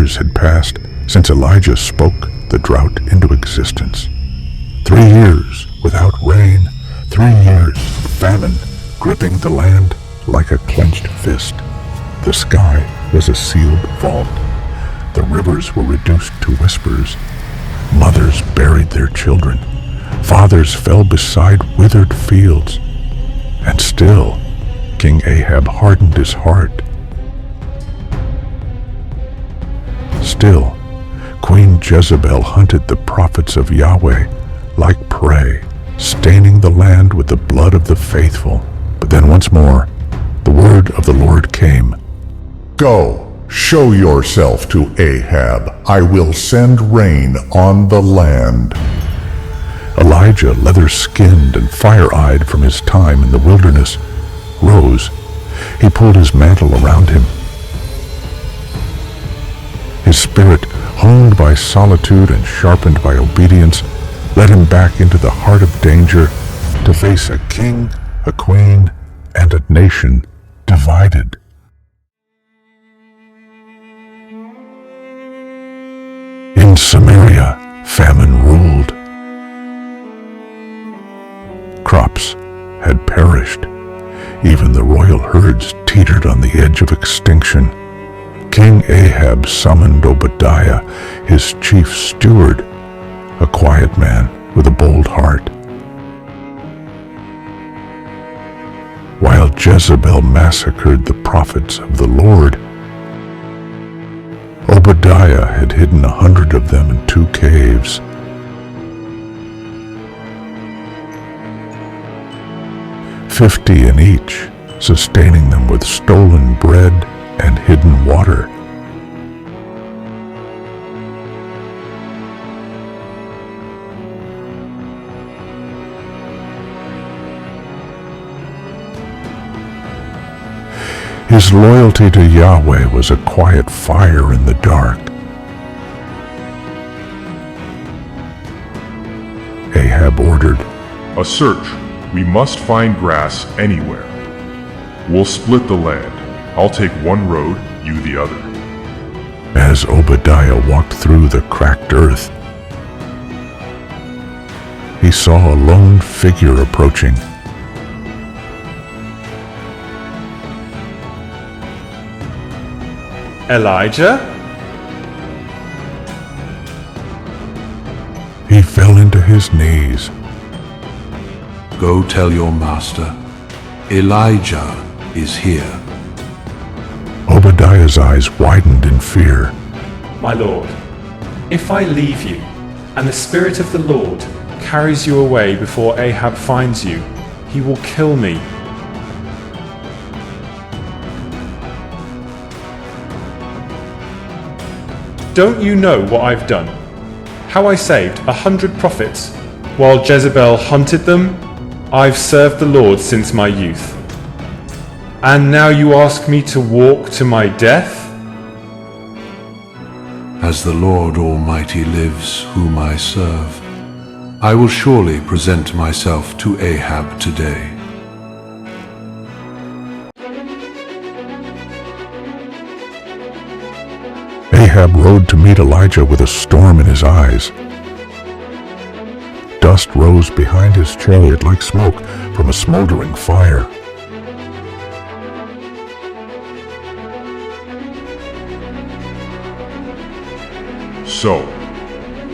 years had passed since Elijah spoke the drought into existence. 3 years without rain, 3 years of famine gripping the land like a clenched fist. The sky was a sealed vault. The rivers were reduced to whispers. Mothers buried their children. Fathers fell beside withered fields. And still, King Ahab hardened his heart. Still, Queen Jezebel hunted the prophets of Yahweh like prey, staining the land with the blood of the faithful. But then once more, the word of the Lord came. Go, show yourself to Ahab. I will send rain on the land. Elijah, leather-skinned and fire-eyed from his time in the wilderness, rose. He pulled his mantle around him. His spirit, honed by solitude and sharpened by obedience, led him back into the heart of danger to face a king, a queen, and a nation divided. In Samaria, famine ruled. Crops had perished. Even the royal herds teetered on the edge of extinction. King Ahab summoned Obadiah, his chief steward, a quiet man with a bold heart. While Jezebel massacred the prophets of the Lord, Obadiah had hidden 100 of them in 2 caves. $50 in each, sustaining them with stolen bread and hidden water. His loyalty to Yahweh was a quiet fire in the dark. Ahab ordered, "A search. We must find grass anywhere. We'll split the land. I'll take one road, you the other." As Obadiah walked through the cracked earth, he saw a lone figure approaching. Elijah? He fell into his knees. Go tell your master, Elijah is here. Obadiah's eyes widened in fear. My lord, if I leave you, and the Spirit of the Lord carries you away before Ahab finds you, he will kill me. Don't you know what I've done? How I saved 100 prophets, while Jezebel hunted them? I've served the Lord since my youth. And now you ask me to walk to my death? As the Lord Almighty lives, whom I serve, I will surely present myself to Ahab today. Ahab rode to meet Elijah with a storm in his eyes. Dust rose behind his chariot like smoke from a smoldering fire. "So,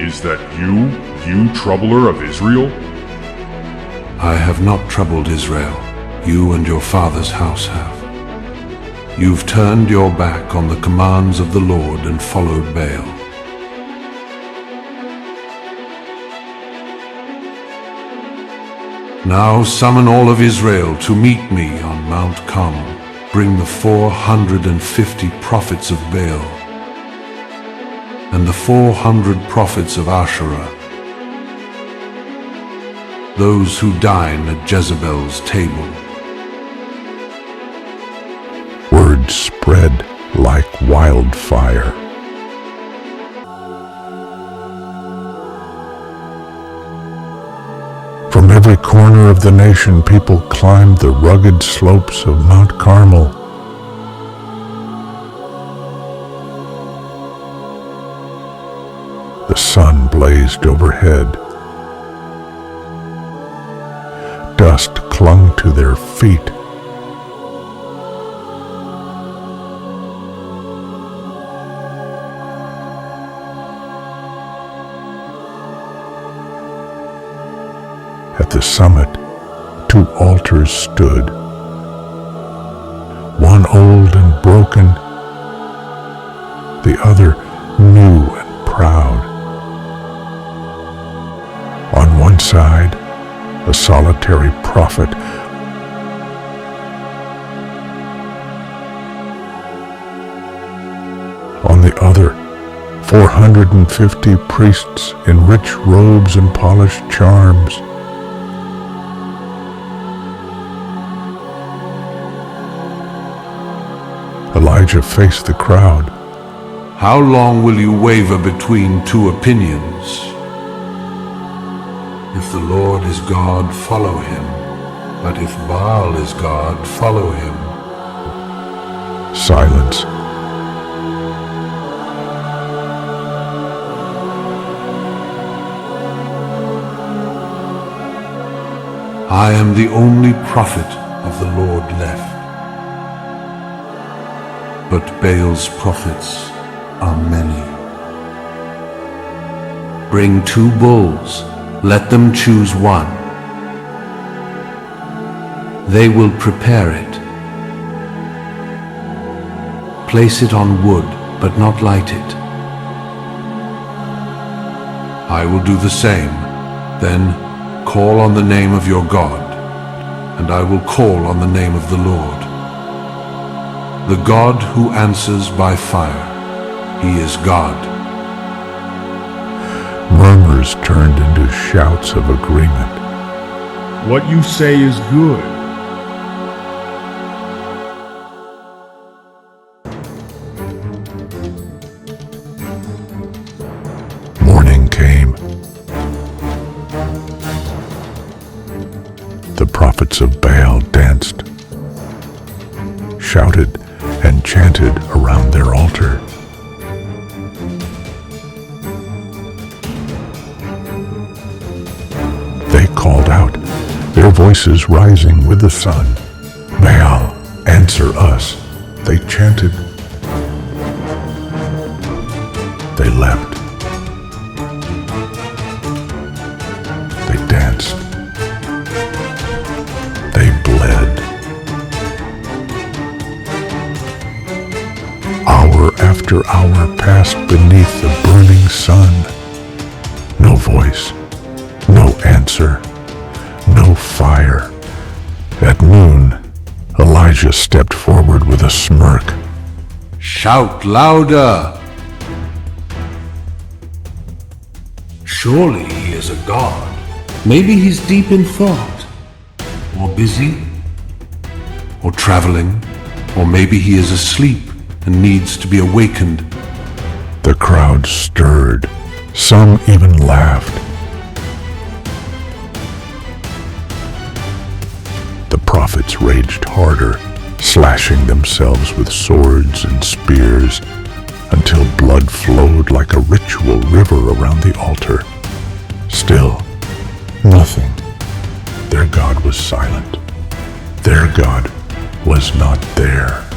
is that you troubler of Israel?" I have not troubled Israel. You and your father's house have. You've turned your back on the commands of the Lord and followed Baal. Now summon all of Israel to meet me on Mount Carmel. Bring the 450 prophets of Baal and the 400 prophets of Asherah, those who dine at Jezebel's table. Word spread like wildfire. From every corner of the nation, people climbed the rugged slopes of Mount Carmel. sun blazed overhead. Dust clung to their feet. At the summit, 2 altars stood, one old and broken, the other new and proud. On one side, a solitary prophet, on the other, 450 priests in rich robes and polished charms. Elijah faced the crowd. How long will you waver between 2 opinions? If the Lord is God, follow him. But if Baal is God, follow him. Silence. I am the only prophet of the Lord left. But Baal's prophets are many. Bring 2 bulls, let them choose one. They will prepare it. Place it on wood, but not light it. I will do the same. Then call on the name of your God, and I will call on the name of the Lord. The God who answers by fire, he is God. Murmurs turned into shouts of agreement. What you say is good. Morning came. The prophets of Baal danced, shouted, and chanted around their altar. They called out, their voices rising with the sun. Baal, answer us. They chanted. They leapt. They danced. They bled. Hour after hour passed beneath the burning sun. No voice, no answer, no fire. At noon, Elijah stepped forward with a smirk. Shout louder! Surely he is a god. Maybe he's deep in thought, or busy, or traveling, or maybe he is asleep and needs to be awakened. The crowd stirred. Some even laughed. The prophets raged harder, slashing themselves with swords and spears until blood flowed like a ritual river around the altar. Still, nothing. Their God was silent. Their God was not there.